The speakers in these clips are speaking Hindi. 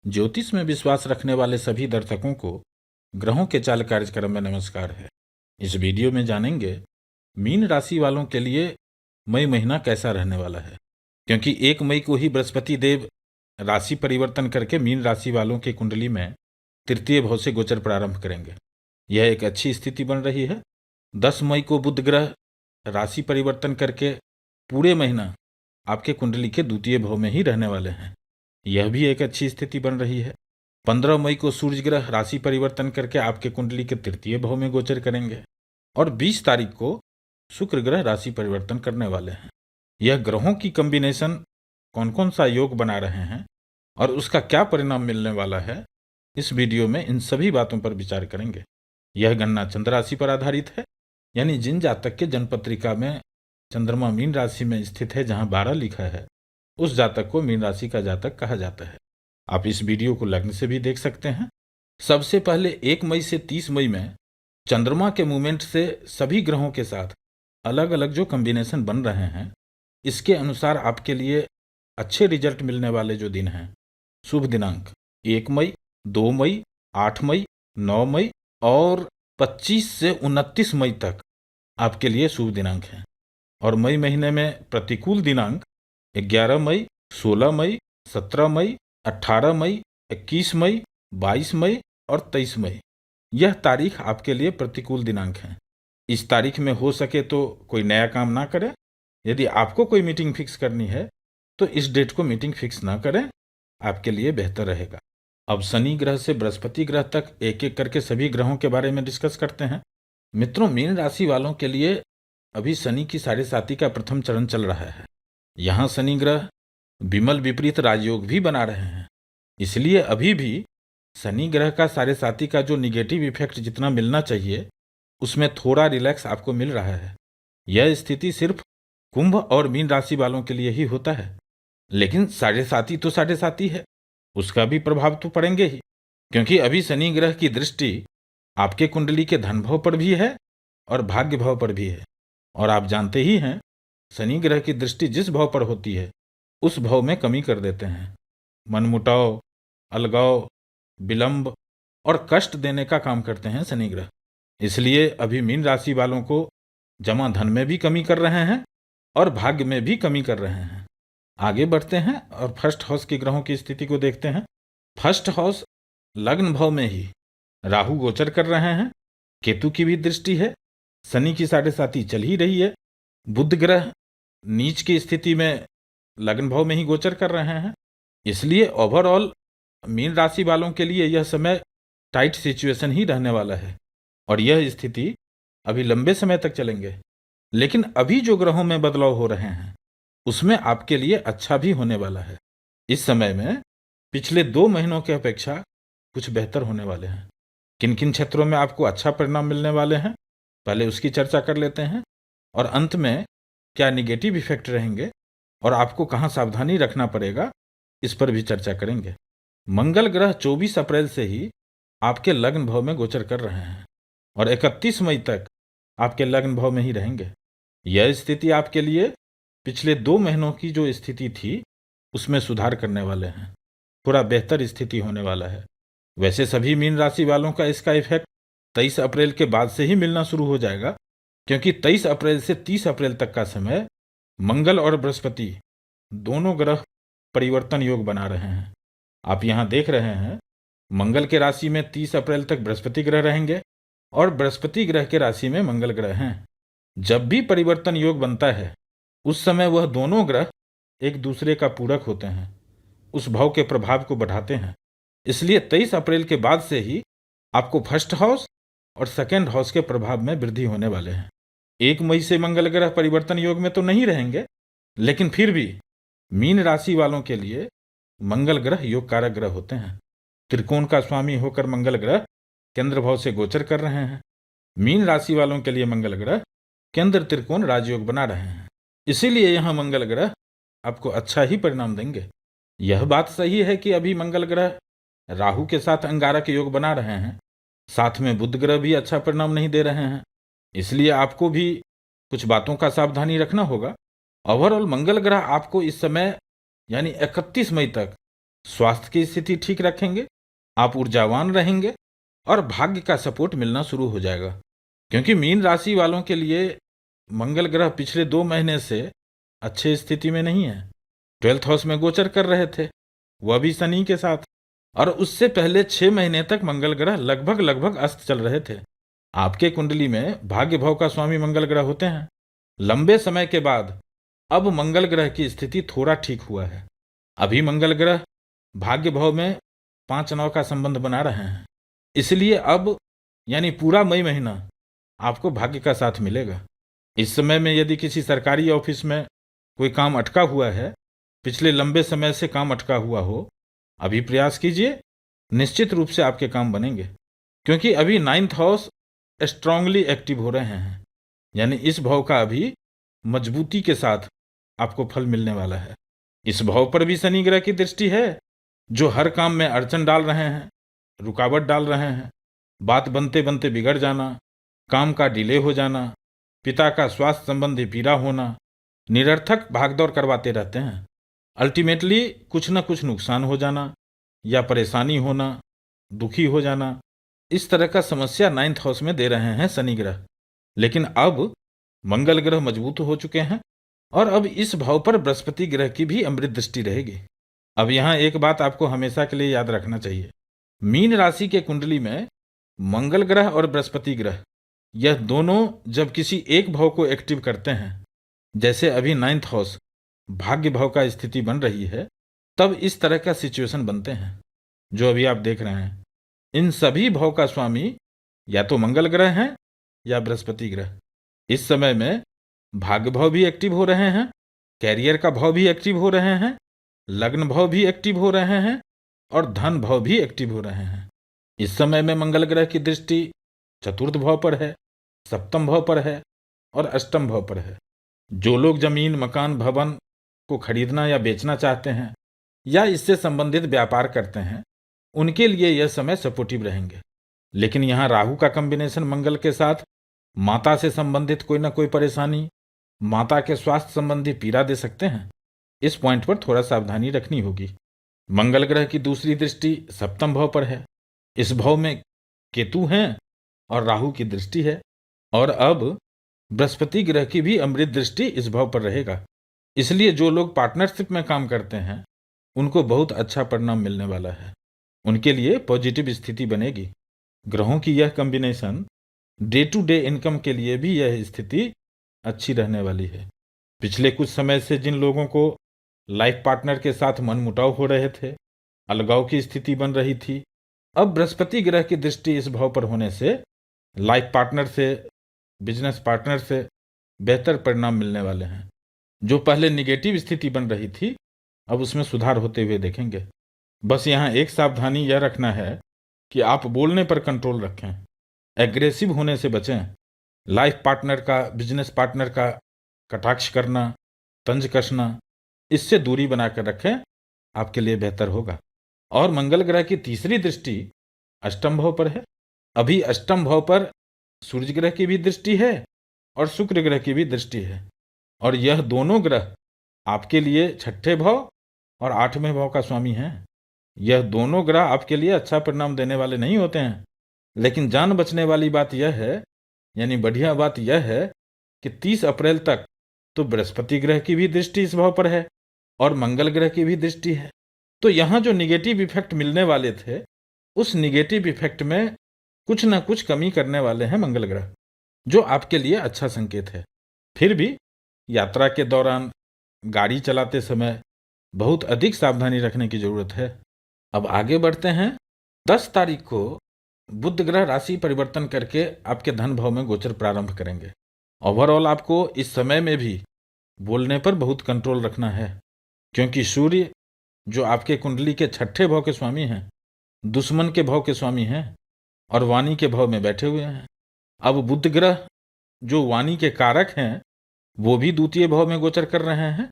ज्योतिष में विश्वास रखने वाले सभी दर्शकों को ग्रहों के चाल कार्यक्रम में नमस्कार है। इस वीडियो में जानेंगे मीन राशि वालों के लिए मई महीना कैसा रहने वाला है, क्योंकि 1 मई को ही बृहस्पति देव राशि परिवर्तन करके मीन राशि वालों की कुंडली में तृतीय भाव से गोचर प्रारंभ करेंगे। यह एक अच्छी स्थिति बन रही है। 10 मई को बुध ग्रह राशि परिवर्तन करके पूरे महीना आपके कुंडली के द्वितीय भाव में ही रहने वाले हैं। यह भी एक अच्छी स्थिति बन रही है। 15 मई को सूर्य ग्रह राशि परिवर्तन करके आपके कुंडली के तृतीय भाव में गोचर करेंगे और 20 तारीख को शुक्र ग्रह राशि परिवर्तन करने वाले हैं। यह ग्रहों की कॉम्बिनेशन कौन कौन सा योग बना रहे हैं और उसका क्या परिणाम मिलने वाला है, इस वीडियो में इन सभी बातों पर विचार करेंगे। यह गणना चंद्र राशि पर आधारित है, यानी जिन जातक के जन्मपत्रिका में चंद्रमा मीन राशि में स्थित है, जहां 12 लिखा है, उस जातक को मीन राशि का जातक कहा जाता है। आप इस वीडियो को लग्न से भी देख सकते हैं। सबसे पहले 1 मई से 30 मई में चंद्रमा के मूवमेंट से सभी ग्रहों के साथ अलग अलग जो कॉम्बिनेशन बन रहे हैं, इसके अनुसार आपके लिए अच्छे रिजल्ट मिलने वाले जो दिन हैं, शुभ दिनांक 1 मई, 2 मई, 8 मई, 9 मई और 25 से 29 मई तक आपके लिए शुभ दिनांक हैं। और मई महीने में प्रतिकूल दिनांक 11 मई, 16 मई, 17 मई, 18 मई, 21 मई, 22 मई और 23 मई, यह तारीख आपके लिए प्रतिकूल दिनांक हैं। इस तारीख में हो सके तो कोई नया काम ना करें। यदि आपको कोई मीटिंग फिक्स करनी है तो इस डेट को मीटिंग फिक्स ना करें, आपके लिए बेहतर रहेगा। अब शनि ग्रह से बृहस्पति ग्रह तक एक एक करके सभी ग्रहों के बारे में डिस्कस करते हैं। मित्रों, मीन राशि वालों के लिए अभी शनि की 7.5 का प्रथम चरण चल रहा है। यहाँ शनि ग्रह विमल विपरीत राजयोग भी बना रहे हैं, इसलिए अभी भी शनि ग्रह का 7.5 का जो निगेटिव इफेक्ट जितना मिलना चाहिए, उसमें थोड़ा रिलैक्स आपको मिल रहा है। यह स्थिति सिर्फ कुंभ और मीन राशि वालों के लिए ही होता है, लेकिन 7.5 तो 7.5 है, उसका भी प्रभाव तो पड़ेंगे ही, क्योंकि अभी शनि ग्रह की दृष्टि आपके कुंडली के धन भाव पर भी है और भाग्य भाव पर भी है। और आप जानते ही हैं, शनि ग्रह की दृष्टि जिस भाव पर होती है उस भाव में कमी कर देते हैं। मनमुटाव, अलगाव, विलंब और कष्ट देने का काम करते हैं शनि ग्रह। इसलिए अभी मीन राशि वालों को जमा धन में भी कमी कर रहे हैं और भाग्य में भी कमी कर रहे हैं। आगे बढ़ते हैं और फर्स्ट हाउस के ग्रहों की स्थिति को देखते हैं। फर्स्ट हाउस लग्न भाव में ही राहु गोचर कर रहे हैं, केतु की भी दृष्टि है, शनि की 7.5 चल ही रही है, बुध ग्रह नीच की स्थिति में लग्न भाव में ही गोचर कर रहे हैं। इसलिए ओवरऑल मीन राशि वालों के लिए यह समय टाइट सिचुएशन ही रहने वाला है और यह स्थिति अभी लंबे समय तक चलेंगे। लेकिन अभी जो ग्रहों में बदलाव हो रहे हैं उसमें आपके लिए अच्छा भी होने वाला है। इस समय में पिछले 2 महीनों की अपेक्षा कुछ बेहतर होने वाले हैं। किन किन क्षेत्रों में आपको अच्छा परिणाम मिलने वाले हैं, पहले उसकी चर्चा कर लेते हैं और अंत में क्या निगेटिव इफेक्ट रहेंगे और आपको कहाँ सावधानी रखना पड़ेगा, इस पर भी चर्चा करेंगे। मंगल ग्रह 24 अप्रैल से ही आपके लग्न भाव में गोचर कर रहे हैं और 31 मई तक आपके लग्न भाव में ही रहेंगे। यह स्थिति आपके लिए पिछले 2 महीनों की जो स्थिति थी उसमें सुधार करने वाले हैं, थोड़ा बेहतर स्थिति होने वाला है। वैसे सभी मीन राशि वालों का इसका इफेक्ट 23 अप्रैल के बाद से ही मिलना शुरू हो जाएगा, क्योंकि 23 अप्रैल से 30 अप्रैल तक का समय मंगल और बृहस्पति दोनों ग्रह परिवर्तन योग बना रहे हैं। आप यहाँ देख रहे हैं, मंगल के राशि में 30 अप्रैल तक बृहस्पति ग्रह रहेंगे और बृहस्पति ग्रह के राशि में मंगल ग्रह हैं। जब भी परिवर्तन योग बनता है उस समय वह दोनों ग्रह एक दूसरे का पूरक होते हैं, उस भाव के प्रभाव को बढ़ाते हैं। इसलिए 23 अप्रैल के बाद से ही आपको फर्स्ट हाउस और सेकेंड हाउस के प्रभाव में वृद्धि होने वाले हैं। 1 मई से मंगल ग्रह परिवर्तन योग में तो नहीं रहेंगे, लेकिन फिर भी मीन राशि वालों के लिए मंगल ग्रह योग कारक ग्रह होते हैं। त्रिकोण का स्वामी होकर मंगल ग्रह केंद्र भाव से गोचर कर रहे हैं। मीन राशि वालों के लिए मंगल ग्रह केंद्र त्रिकोण राजयोग बना रहे हैं, इसीलिए यहां मंगल ग्रह आपको अच्छा ही परिणाम देंगे। यह बात सही है कि अभी मंगल ग्रह राहु के साथ अंगारक योग बना रहे हैं, साथ में बुध ग्रह भी अच्छा परिणाम नहीं दे रहे हैं, इसलिए आपको भी कुछ बातों का सावधानी रखना होगा। ओवरऑल मंगल ग्रह आपको इस समय यानी 31 मई तक स्वास्थ्य की स्थिति ठीक रखेंगे, आप ऊर्जावान रहेंगे और भाग्य का सपोर्ट मिलना शुरू हो जाएगा। क्योंकि मीन राशि वालों के लिए मंगल ग्रह पिछले 2 महीने से अच्छे स्थिति में नहीं है। 12th हाउस में गोचर कर रहे थे, वह भी शनि के साथ, और उससे पहले 6 महीने तक मंगल ग्रह लगभग लगभग अस्त चल रहे थे। आपके कुंडली में भाग्य भाव का स्वामी मंगल ग्रह होते हैं। लंबे समय के बाद अब मंगल ग्रह की स्थिति थोड़ा ठीक हुआ है। अभी मंगल ग्रह भाग्य भाव में 5 9 का संबंध बना रहे हैं। इसलिए अब यानी पूरा मई महीना आपको भाग्य का साथ मिलेगा। इस समय में यदि किसी सरकारी ऑफिस में कोई काम अटका हुआ है, पिछले लंबे समय से काम अटका हुआ हो, अभी प्रयास कीजिए, निश्चित रूप से आपके काम बनेंगे। क्योंकि अभी 9th हाउस स्ट्रांगली एक्टिव हो रहे हैं, यानी इस भाव का अभी मजबूती के साथ आपको फल मिलने वाला है। इस भाव पर भी शनि ग्रह की दृष्टि है, जो हर काम में अड़चन डाल रहे हैं, रुकावट डाल रहे हैं, बात बनते बनते बिगड़ जाना, काम का डिले हो जाना, पिता का स्वास्थ्य संबंधी पीड़ा होना, निरर्थक भागदौड़ करवाते रहते हैं। अल्टीमेटली कुछ न कुछ नुकसान हो जाना या परेशानी होना, दुखी हो जाना, इस तरह का समस्या 9th हाउस में दे रहे हैं शनि ग्रह। लेकिन अब मंगल ग्रह मजबूत हो चुके हैं और अब इस भाव पर बृहस्पति ग्रह की भी अमृत दृष्टि रहेगी। अब यहाँ एक बात आपको हमेशा के लिए याद रखना चाहिए, मीन राशि के कुंडली में मंगल ग्रह और बृहस्पति ग्रह, यह दोनों जब किसी एक भाव को एक्टिव करते हैं, जैसे अभी 9th हाउस भाग्य भाव का स्थिति बन रही है, तब इस तरह का सिचुएशन बनते हैं जो अभी आप देख रहे हैं। इन सभी भाव का स्वामी या तो मंगल ग्रह हैं या बृहस्पति ग्रह। इस समय में भाग्य भाव भी एक्टिव हो रहे हैं, कैरियर का भाव भी एक्टिव हो रहे हैं, लग्न भाव भी एक्टिव हो रहे हैं और धन भाव भी एक्टिव हो रहे हैं। इस समय में मंगल ग्रह की दृष्टि 4th भाव पर है, 7th भाव पर है और 8th भाव पर है। जो लोग जमीन, मकान, भवन को खरीदना या बेचना चाहते हैं या इससे संबंधित व्यापार करते हैं, उनके लिए यह समय सपोर्टिव रहेंगे। लेकिन यहाँ राहु का कॉम्बिनेशन मंगल के साथ माता से संबंधित कोई ना कोई परेशानी, माता के स्वास्थ्य संबंधी पीड़ा दे सकते हैं। इस पॉइंट पर थोड़ा सावधानी रखनी होगी। मंगल ग्रह की दूसरी दृष्टि 7th भाव पर है। इस भाव में केतु हैं और राहु की दृष्टि है, और अब बृहस्पति ग्रह की भी अमृत दृष्टि इस भाव पर रहेगा। इसलिए जो लोग पार्टनरशिप में काम करते हैं, उनको बहुत अच्छा परिणाम मिलने वाला है। उनके लिए पॉजिटिव स्थिति बनेगी। ग्रहों की यह combination day to day income के लिए भी यह स्थिति अच्छी रहने वाली है। पिछले कुछ समय से जिन लोगों को लाइफ पार्टनर के साथ मनमुटाव हो रहे थे, अलगाव की स्थिति बन रही थी, अब बृहस्पति ग्रह की दृष्टि इस भाव पर होने से लाइफ पार्टनर से, बिजनेस पार्टनर से बेहतर परिणाम मिलने वाले हैं। जो पहले निगेटिव स्थिति बन रही थी, अब उसमें सुधार होते हुए देखेंगे। बस यहाँ एक सावधानी यह रखना है कि आप बोलने पर कंट्रोल रखें, एग्रेसिव होने से बचें। लाइफ पार्टनर का, बिजनेस पार्टनर का कटाक्ष करना, तंज कसना, इससे दूरी बनाकर रखें, आपके लिए बेहतर होगा। और मंगल ग्रह की तीसरी दृष्टि 8th भाव पर है। अभी 8th भाव पर सूर्य ग्रह की भी दृष्टि है और शुक्र ग्रह की भी दृष्टि है, और यह दोनों ग्रह आपके लिए 6ठे भाव और 8वें भाव का स्वामी हैं। यह दोनों ग्रह आपके लिए अच्छा परिणाम देने वाले नहीं होते हैं, लेकिन जान बचने वाली बात यह है, यानी बढ़िया बात यह है कि 30 अप्रैल तक तो बृहस्पति ग्रह की भी दृष्टि इस भाव पर है और मंगल ग्रह की भी दृष्टि है। तो यहाँ जो निगेटिव इफेक्ट मिलने वाले थे, उस निगेटिव इफेक्ट में कुछ ना कुछ कमी करने वाले हैं मंगल ग्रह, जो आपके लिए अच्छा संकेत है। फिर भी यात्रा के दौरान, गाड़ी चलाते समय बहुत अधिक सावधानी रखने की जरूरत है। अब आगे बढ़ते हैं। 10 तारीख को बुध ग्रह राशि परिवर्तन करके आपके धन भाव में गोचर प्रारंभ करेंगे। ओवरऑल आपको इस समय में भी बोलने पर बहुत कंट्रोल रखना है, क्योंकि सूर्य जो आपके कुंडली के 6ठे भाव के स्वामी हैं, दुश्मन के भाव के स्वामी हैं और वाणी के भाव में बैठे हुए हैं। अब बुध ग्रह जो वाणी के कारक हैं, वो भी द्वितीय भाव में गोचर कर रहे हैं।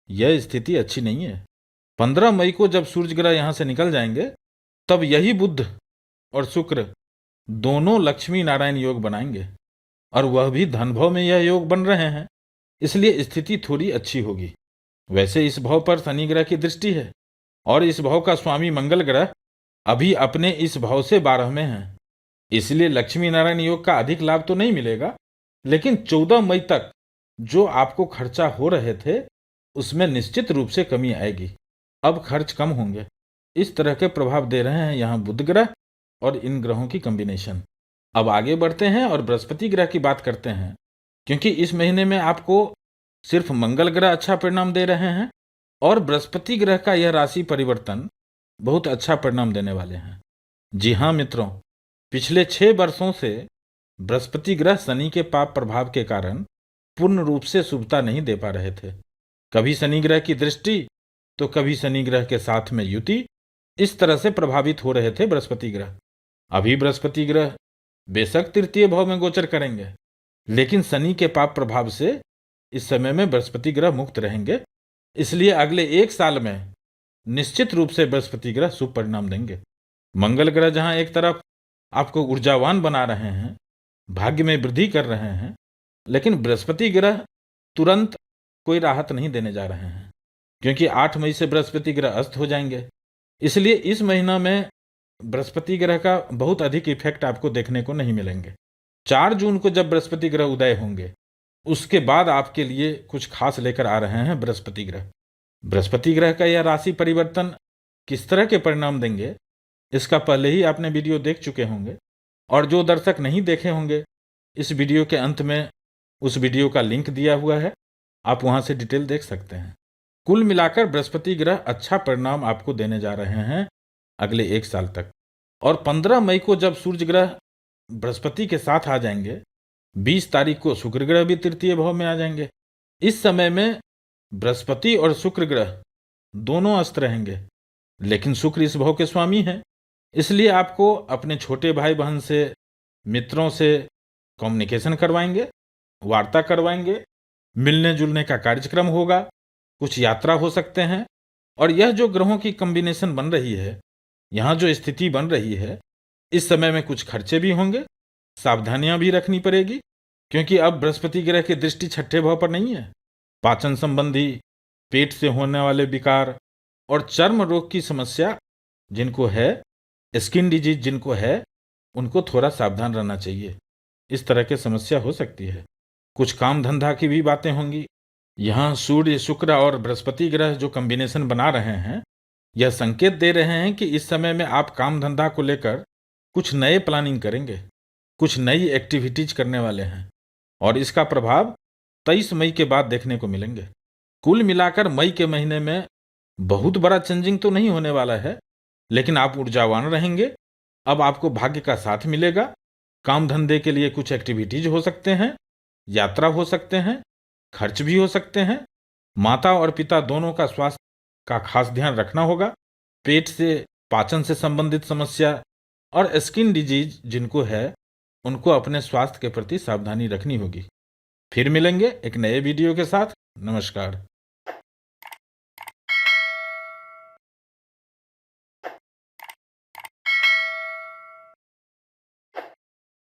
यह स्थिति अच्छी नहीं है। 15 मई को जब सूर्य ग्रह यहां से निकल जाएंगे, तब यही बुध और शुक्र दोनों लक्ष्मी नारायण योग बनाएंगे, और वह भी धन भाव में यह योग बन रहे हैं। इसलिए स्थिति थोड़ी अच्छी होगी। वैसे इस भाव पर शनि ग्रह की दृष्टि है, और इस भाव का स्वामी मंगल ग्रह अभी अपने इस भाव से 12 में है। इसलिए लक्ष्मी नारायण योग का अधिक लाभ तो नहीं मिलेगा, लेकिन 14 मई तक जो आपको खर्चा हो रहे थे उसमें निश्चित रूप से कमी आएगी। अब खर्च कम होंगे। इस तरह के प्रभाव दे रहे हैं यहाँ बुध ग्रह और इन ग्रहों की कॉम्बिनेशन। अब आगे बढ़ते हैं और बृहस्पति ग्रह की बात करते हैं, क्योंकि इस महीने में आपको सिर्फ मंगल ग्रह अच्छा परिणाम दे रहे हैं और बृहस्पति ग्रह का यह राशि परिवर्तन बहुत अच्छा परिणाम देने वाले हैं। जी हाँ मित्रों, पिछले 6 वर्षों से बृहस्पति ग्रह शनि के पाप प्रभाव के कारण पूर्ण रूप से शुभता नहीं दे पा रहे थे। कभी शनि ग्रह की दृष्टि तो कभी शनि ग्रह के साथ में युति, इस तरह से प्रभावित हो रहे थे बृहस्पति ग्रह। अभी बृहस्पति ग्रह बेशक तृतीय भाव में गोचर करेंगे, लेकिन शनि के पाप प्रभाव से इस समय में बृहस्पति ग्रह मुक्त रहेंगे। इसलिए अगले 1 साल में निश्चित रूप से बृहस्पति ग्रह शुभ परिणाम देंगे। मंगल ग्रह जहां एक तरफ आपको ऊर्जावान बना रहे हैं, भाग्य में वृद्धि कर रहे हैं, लेकिन बृहस्पति ग्रह तुरंत कोई राहत नहीं देने जा रहे हैं, क्योंकि 8 मई से बृहस्पति ग्रह अस्त हो जाएंगे। इसलिए इस महीना में बृहस्पति ग्रह का बहुत अधिक इफेक्ट आपको देखने को नहीं मिलेंगे। 4 जून को जब बृहस्पति ग्रह उदय होंगे, उसके बाद आपके लिए कुछ खास लेकर आ रहे हैं बृहस्पति ग्रह। बृहस्पति ग्रह का यह राशि परिवर्तन किस तरह के परिणाम देंगे, इसका पहले ही आपने वीडियो देख चुके होंगे, और जो दर्शक नहीं देखे होंगे, इस वीडियो के अंत में उस वीडियो का लिंक दिया हुआ है, आप वहां से डिटेल देख सकते हैं। कुल मिलाकर बृहस्पति ग्रह अच्छा परिणाम आपको देने जा रहे हैं अगले 1 साल तक। और 15 मई को जब सूर्य ग्रह बृहस्पति के साथ आ जाएंगे, 20 तारीख को शुक्र ग्रह भी तृतीय भाव में आ जाएंगे। इस समय में बृहस्पति और शुक्र ग्रह दोनों अस्त रहेंगे, लेकिन शुक्र इस भाव के स्वामी हैं। इसलिए आपको अपने छोटे भाई बहन से, मित्रों से कम्युनिकेशन करवाएंगे, वार्ता करवाएंगे, मिलने जुलने का कार्यक्रम होगा, कुछ यात्रा हो सकते हैं। और यह जो ग्रहों की कॉम्बिनेशन बन रही है, यहाँ जो स्थिति बन रही है, इस समय में कुछ खर्चे भी होंगे, सावधानियां भी रखनी पड़ेगी, क्योंकि अब बृहस्पति ग्रह की दृष्टि 6ठे भाव पर नहीं है। पाचन संबंधी, पेट से होने वाले विकार और चर्म रोग की समस्या जिनको है, स्किन डिजीज जिनको है, उनको थोड़ा सावधान रहना चाहिए। इस तरह की समस्या हो सकती है। कुछ काम धंधा की भी बातें होंगी। यहाँ सूर्य, शुक्र और बृहस्पति ग्रह जो कॉम्बिनेशन बना रहे हैं, यह संकेत दे रहे हैं कि इस समय में आप काम धंधा को लेकर कुछ नए प्लानिंग करेंगे, कुछ नई एक्टिविटीज करने वाले हैं, और इसका प्रभाव 23 मई के बाद देखने को मिलेंगे। कुल मिलाकर मई के महीने में बहुत बड़ा चेंजिंग तो नहीं होने वाला है, लेकिन आप ऊर्जावान रहेंगे। अब आपको भाग्य का साथ मिलेगा। काम धंधे के लिए कुछ एक्टिविटीज हो सकते हैं, यात्रा हो सकते हैं, खर्च भी हो सकते हैं। माता और पिता दोनों का स्वास्थ्य का खास ध्यान रखना होगा। पेट से, पाचन से संबंधित समस्या और स्किन डिजीज जिनको है, उनको अपने स्वास्थ्य के प्रति सावधानी रखनी होगी। फिर मिलेंगे एक नए वीडियो के साथ। नमस्कार।